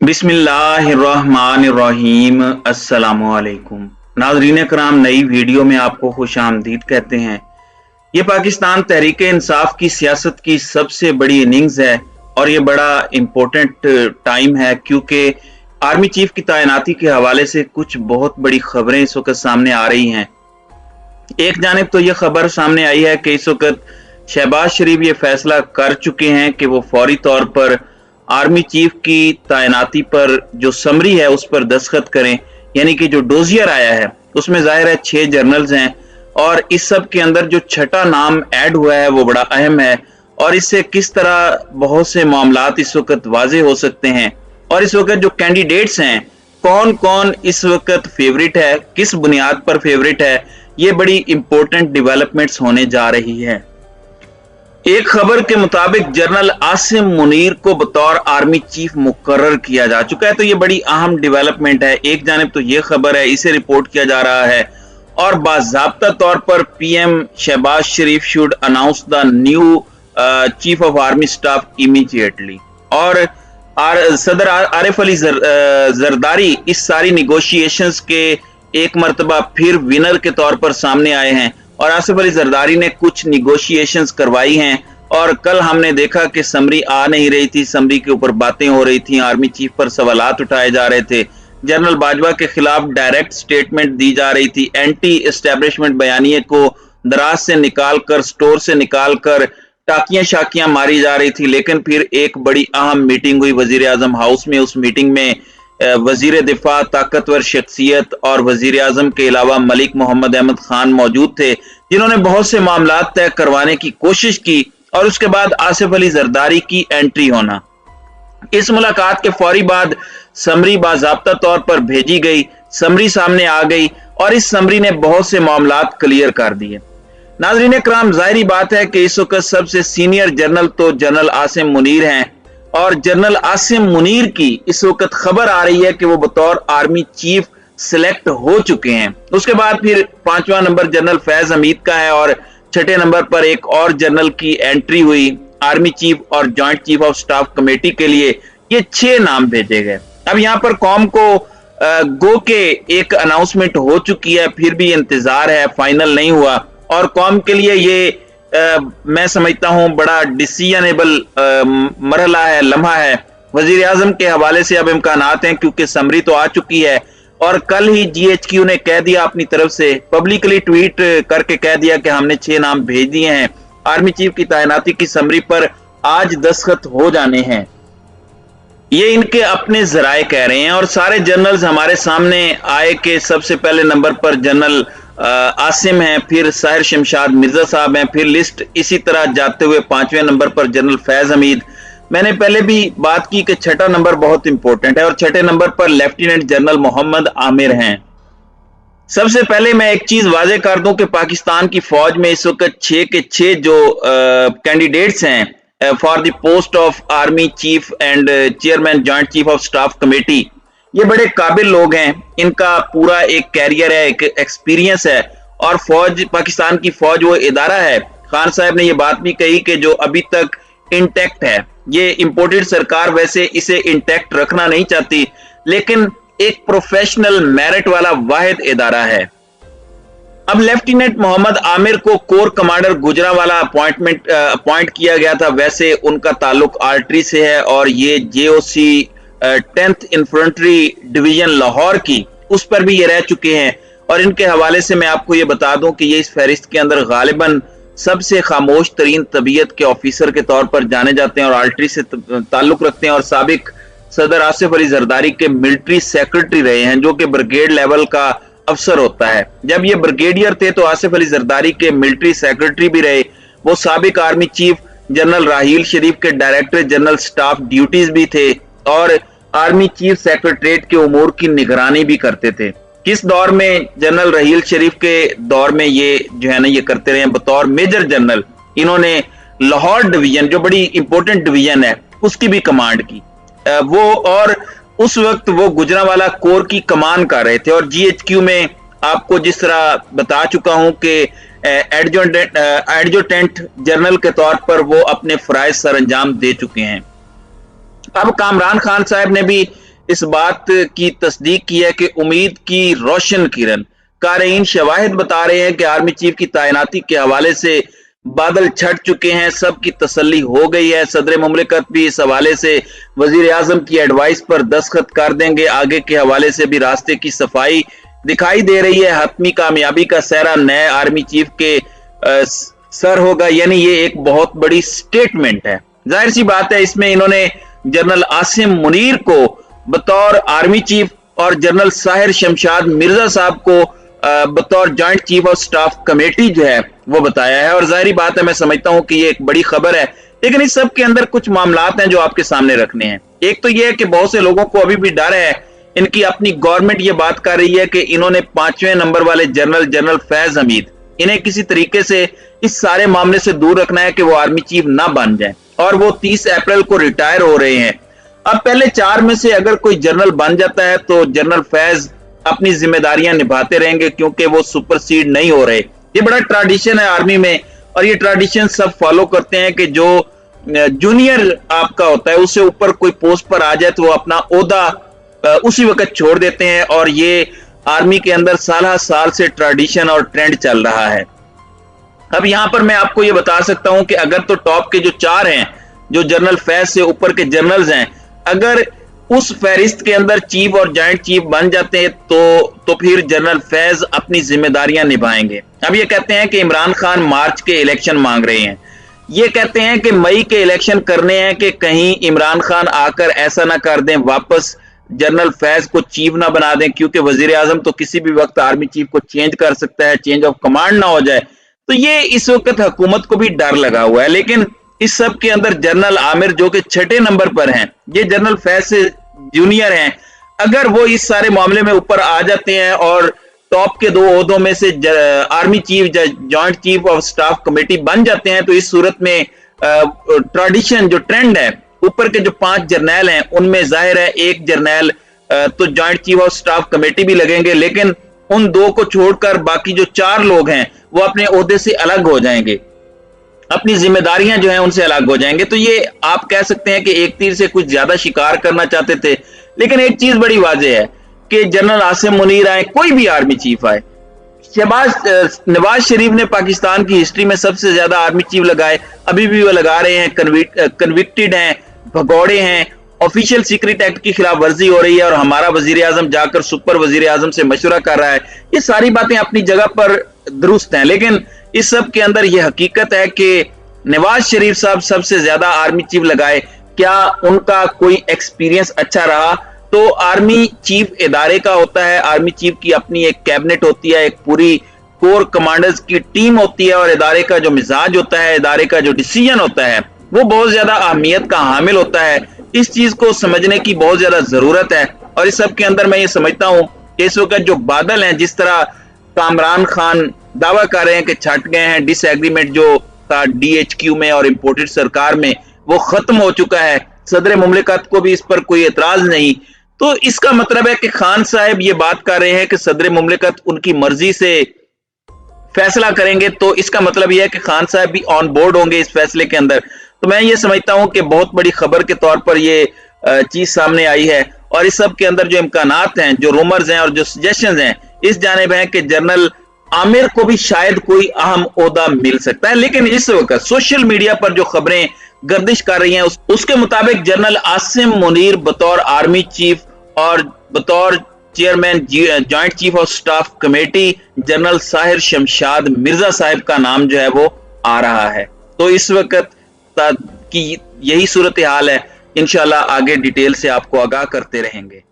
बिस्मिल्लाहिर्रहमानिर्रहीम। अस्सलामुअलैकुम नाज़रीन कराम, नई वीडियो में आपको खुश आमदीद कहते हैं। ये पाकिस्तान तहरीक इंसाफ की सियासत की सबसे बड़ी इनिंग्स है और ये बड़ा इम्पोर्टेंट टाइम है क्योंकि आर्मी चीफ की तैनाती के हवाले से कुछ बहुत बड़ी खबरें इस वक्त सामने आ रही हैं। एक जानिब तो ये खबर सामने आई है कि इस वक्त शहबाज शरीफ ये फैसला कर चुके हैं कि वो फौरी तौर पर आर्मी चीफ की तैनाती पर जो समरी है उस पर दस्तखत करें, यानी कि जो डोजियर आया है उसमें जाहिर है 6 जर्नल्स हैं और इस सब के अंदर जो छठा नाम ऐड हुआ है वो बड़ा अहम है और इससे किस तरह बहुत से मामलात इस वक्त वाजे हो सकते हैं और इस वक्त जो कैंडिडेट्स हैं कौन कौन इस वक्त फेवरेट है, किस बुनियाद पर फेवरेट है, ये बड़ी इंपॉर्टेंट डेवलपमेंट्स होने जा रही है। एक खबर के मुताबिक जनरल आसिम मुनीर को बतौर आर्मी चीफ मुकर्रर किया जा चुका है, तो ये बड़ी अहम डेवलपमेंट है। एक जानिब तो ये खबर है, इसे रिपोर्ट किया जा रहा है और बाज़ाब्ता तौर पर PM Shehbaz Sharif should announce the new chief of army staff immediately. और सदर आरिफ अली जरदारी इस सारी निगोशिएशंस के एक मरतबा फिर विनर के तौर पर सामने आए हैं और आसिफ अली जरदारी ने कुछ निगोशिएशंस करवाई हैं और कल हमने देखा कि समरी आ नहीं रही थी, समरी के ऊपर बातें हो रही थी, आर्मी चीफ पर सवालात उठाए जा रहे थे, जनरल बाजवा के खिलाफ डायरेक्ट स्टेटमेंट दी जा रही थी, एंटी एस्टेब्लिशमेंट बयानिए को दराज से निकालकर, स्टोर से निकालकर टाकियां शाकियां मारी जा रही थी। लेकिन फिर एक बड़ी अहम मीटिंग हुई वजीर आजम हाउस में। उस मीटिंग में वजीर दिफा, ताकतवर शख्सियत और वजीर आजम के अलावा मलिक मोहम्मद अहमद खान मौजूद थे, जिन्होंने बहुत से मामलात तय करवाने की कोशिश की और उसके बाद आसिफ अली जरदारी की एंट्री होना। इस मुलाकात के फौरी बाद समरी बाज़ाब्ता तौर पर भेजी गई, समरी सामने आ गई और इस समरी ने बहुत से मामलात क्लियर कर दिए। नाज़रीन इकराम, जाहिर बात है कि इस वक्त सबसे सीनियर जनरल तो जनरल आसिम मुनीर हैं और जनरल आसिम मुनीर की इस वक्त खबर आ रही है कि वो बतौर आर्मी चीफ सिलेक्ट हो चुके हैं। उसके बाद फिर 5वां नंबर जनरल फैज हमीद का है और 6ठे नंबर पर एक और जनरल की एंट्री हुई आर्मी चीफ और joint chief of staff committee के लिए। ये 6 नाम भेजे गए। अब यहाँ पर कौम को गो के एक अनाउंसमेंट हो चुकी है, फिर भी इंतजार है, फाइनल नहीं हुआ और कौम के लिए ये मैं समझता हूं बड़ा डिसीजनेबल मरहला है, लम्हा है। वजीर आजम के हवाले से अब इम्कानात हैं क्योंकि समरी तो आ चुकी है और कल ही जीएचक्यू ने कह दिया, अपनी तरफ से पब्लिकली ट्वीट करके कह दिया कि हमने 6 नाम भेज दिए हैं। आर्मी चीफ की तैनाती की समरी पर आज दस्तखत हो जाने हैं, ये इनके अपने जराए कह रहे हैं। और सारे जनरल्स हमारे सामने आए कि सबसे पहले नंबर पर जनरल आसिम हैं, फिर साहिर शमशाद मिर्जा साहब हैं, फिर लिस्ट इसी तरह जाते हुए 5वें नंबर पर जनरल फैज हमीद। मैंने पहले भी बात की कि 6ठा नंबर बहुत इंपॉर्टेंट है और 6ठे नंबर पर लेफ्टिनेंट जनरल मोहम्मद आमिर हैं। सबसे पहले मैं एक चीज वाजे कर दूं कि पाकिस्तान की फौज में इस वक्त 6 के 6 जो कैंडिडेट्स हैं for the post of army cheap and chairman joint chief of staff committee, ये बड़े काबिल लोग हैं, इनका पूरा एक कैरियर है, एक एक्सपीरियंस है और फौज, पाकिस्तान की फौज वो इदारा है। खान साहब ने ये बात भी कही कि जो अभी तक इंटैक्ट है, ये इंपोर्टेड सरकार वैसे इसे इंटैक्ट रखना नहीं चाहती, लेकिन एक प्रोफेशनल मेरिट वाला वाहिद इदारा है। अब लेफ्टिनेंट मोहम्मद आमिर को कोर कमांडर गुजरांवाला अपॉइंट किया गया था। वैसे उनका ताल्लुक आर्टरी से है और ये जेओसी 10th इन्फेंट्री डिवीजन लाहौर की उस पर भी ये रह चुके हैं और इनके हवाले से मैं आपको ये बता दूं कि ये इस फहरिस्त के अंदर गालिबन सबसे खामोश तरीन तबीयत के ऑफिसर के तौर पर जाने जाते हैं और आर्टरी से ताल्लुक रखते हैं और साबिक सदर आसिफ अली जरदारी के मिलिट्री सेक्रेटरी रहे हैं, जो कि ब्रिगेड लेवल का अफसर होता है। जब ये ब्रिगेडियर थे तो आसिफ अली जरदारी के मिलिट्री सेक्रेटरी भी रहे। वो साबिक आर्मी चीफ जनरल राहील शरीफ के डायरेक्टर जनरल स्टाफ ड्यूटीज भी थे और आर्मी चीफ सेक्रेटरीट के उमूर की निगरानी भी करते थे। किस दौर में? जनरल राहील शरीफ के दौर में ये जो है ना ये करते रहे। बतौर मेजर जनरल इन्होंने लाहौर डिवीजन, जो बड़ी इंपॉर्टेंट डिवीजन है, उसकी भी कमांड की वो, और उस वक्त वो गुजरांवाला कोर की कमान कर रहे थे। और जीएचक्यू में आपको जिस तरह बता चुका हूं कि एडजुटेंट जनरल के तौर पर वो अपने फराइज सर अंजाम दे चुके हैं। अब कामरान खान साहब ने भी इस बात की तस्दीक की है कि उम्मीद की रोशन किरण। क़ारीन शवाहिद बता रहे हैं कि आर्मी चीफ की तैनाती के हवाले से बादल छट चुके हैं, सबकी तसल्ली हो गई है। सदर मुमलिकत भी इस हवाले से वजीर आजम की एडवाइस पर दस्तखत कर देंगे। आगे के हवाले से भी रास्ते की सफाई दिखाई दे रही है। हतमी कामयाबी का सहरा नए आर्मी चीफ के सर होगा, यानी ये एक बहुत बड़ी स्टेटमेंट है। जाहिर सी बात है, इसमें इन्होंने जनरल आसिम मुनीर को बतौर आर्मी चीफ और जनरल साहिर शमशाद मिर्जा साहब को बतौर joint chief of staff committee जो है वो बताया है। और जाहिर बात है, मैं समझता हूं कि ये एक बड़ी खबर है, लेकिन इस सब के अंदर कुछ मामलात हैं जो आपके सामने रखने हैं। एक तो ये है कि बहुत से लोगों को अभी भी डर है, इनकी अपनी गवर्नमेंट ये बात कर रही है कि इन्होंने 5वें नंबर वाले जनरल फैज हमीद, इन्हें किसी तरीके से इस सारे मामले से दूर रखना है कि वो आर्मी चीफ ना बन जाए, और वो 30 अप्रैल को रिटायर हो रहे हैं। अब पहले 4 में से अगर कोई जनरल बन जाता है तो जनरल फैज अपनी जिम्मेदारियां निभाते रहेंगे, क्योंकि वो सुपरसीड नहीं हो रहे। ये बड़ा ट्रेडिशन है आर्मी में, और ये ट्रेडिशन सब फॉलो करते हैं कि जो जूनियर आपका होता है उससे ऊपर कोई पोस्ट पर आ जाए तो वो अपना ओहदा उसी वक्त छोड़ देते हैं। और ये आर्मी के अंदर साल से ट्रेडिशन और ट्रेंड चल रहा है। अब यहां पर मैं आपको ये बता सकता हूं कि अगर तो टॉप के जो 4 हैं, जो जनरल फैज से ऊपर के जनरल्स हैं, अगर उस फहरिस्त के अंदर चीफ और जॉइंट चीफ बन जाते हैं तो फिर जनरल फैज अपनी जिम्मेदारियां निभाएंगे। अब ये कहते हैं कि इमरान खान मार्च के इलेक्शन मांग रहे हैं, ये कहते हैं कि मई के इलेक्शन करने हैं कि कहीं इमरान खान आकर ऐसा ना कर दें, वापस जनरल फैज को चीफ ना बना दें, क्योंकि वजीर आजम तो किसी भी वक्त आर्मी चीफ को चेंज कर सकता है, चेंज ऑफ कमांड ना हो जाए। तो ये इस वक्त हुकूमत को भी डर लगा हुआ है। लेकिन इस सब के अंदर जनरल आमिर जो कि 6ठे नंबर पर हैं, ये जनरल फैज से जूनियर हैं, अगर वो इस सारे मामले में ऊपर आ जाते हैं और टॉप के 2 ओहदों में से army chief joint chief of staff committee बन जाते हैं, तो इस सूरत में ट्रेडिशन जो ट्रेंड है, ऊपर के जो 5 जर्नैल हैं उनमें जाहिर है एक जर्नैल तो joint chief of staff committee भी लगेंगे, लेकिन उन 2 को छोड़कर बाकी जो 4 लोग हैं वो अपने ओहदे से अलग हो जाएंगे, अपनी जिम्मेदारियां जो हैं उनसे अलग हो जाएंगे। तो ये आप कह सकते हैं कि एक तीर से कुछ ज्यादा शिकार करना चाहते थे। लेकिन एक चीज बड़ी वाज़ेह है कि जनरल आसिम मुनीर आए, कोई भी आर्मी चीफ आए, नवाज शरीफ ने पाकिस्तान की हिस्ट्री में सबसे ज्यादा आर्मी चीफ लगाए, अभी भी वो लगा रहे हैं, कन्विक्टेड हैं, भगौड़े हैं, ऑफिशियल सीक्रेट एक्ट की खिलाफ वर्जी हो रही है और हमारा वजीर आजम जाकर सुपर वजीर आजम से मशवरा कर रहा है। ये सारी बातें अपनी जगह पर दुरुस्त हैं, लेकिन इस सब के अंदर यह हकीकत है कि नवाज शरीफ साहब सबसे ज्यादा आर्मी चीफ लगाए, क्या उनका कोई एक्सपीरियंस अच्छा रहा? तो आर्मी चीफ इदारे का होता है, आर्मी चीफ की अपनी एक कैबिनेट होती है, एक पूरी कोर कमांडर्स की टीम होती है, और इदारे का जो मिजाज होता है, इदारे का जो डिसीजन होता है, वो बहुत ज्यादा अहमियत का हामिल होता है। इस चीज को समझने की बहुत ज्यादा जरूरत है। और इस सब के अंदर मैं ये समझता हूं कि इस वक्त जो बादल हैं, जिस तरह कामरान खान दावा कर रहे हैं कि छट गए हैं, डिसएग्रीमेंट जो था DHQ में और इंपोर्टेड सरकार में वो खत्म हो चुका है, सदर मुमलिकत को भी इस पर कोई एतराज नहीं, तो इसका मतलब है कि खान साहब ये बात कर रहे हैं कि सदर मुमलिकत उनकी मर्जी से फैसला करेंगे, तो इसका मतलब यह है कि खान साहब भी ऑन बोर्ड होंगे इस फैसले के अंदर। तो मैं ये समझता हूं कि बहुत बड़ी खबर के तौर पर ये चीज सामने आई है। और इस सब के अंदर जो इम्कानात हैं, जो रूमर्स हैं और जो सजेशंस हैं, इस जानिब है कि जनरल आमिर को भी शायद कोई अहम ओहदा मिल सकता है। लेकिन इस वक्त सोशल मीडिया पर जो खबरें गर्दिश कर रही हैं उसके मुताबिक जनरल आसिम मुनीर बतौर आर्मी चीफ और बतौर chairman joint chief of staff committee general Sahir Shamshad Mirza साहब का नाम जो है वो आ रहा है। तो इस वक्त की यही सूरत हाल है। इंशाल्लाह आगे डिटेल से आपको आगाह करते रहेंगे।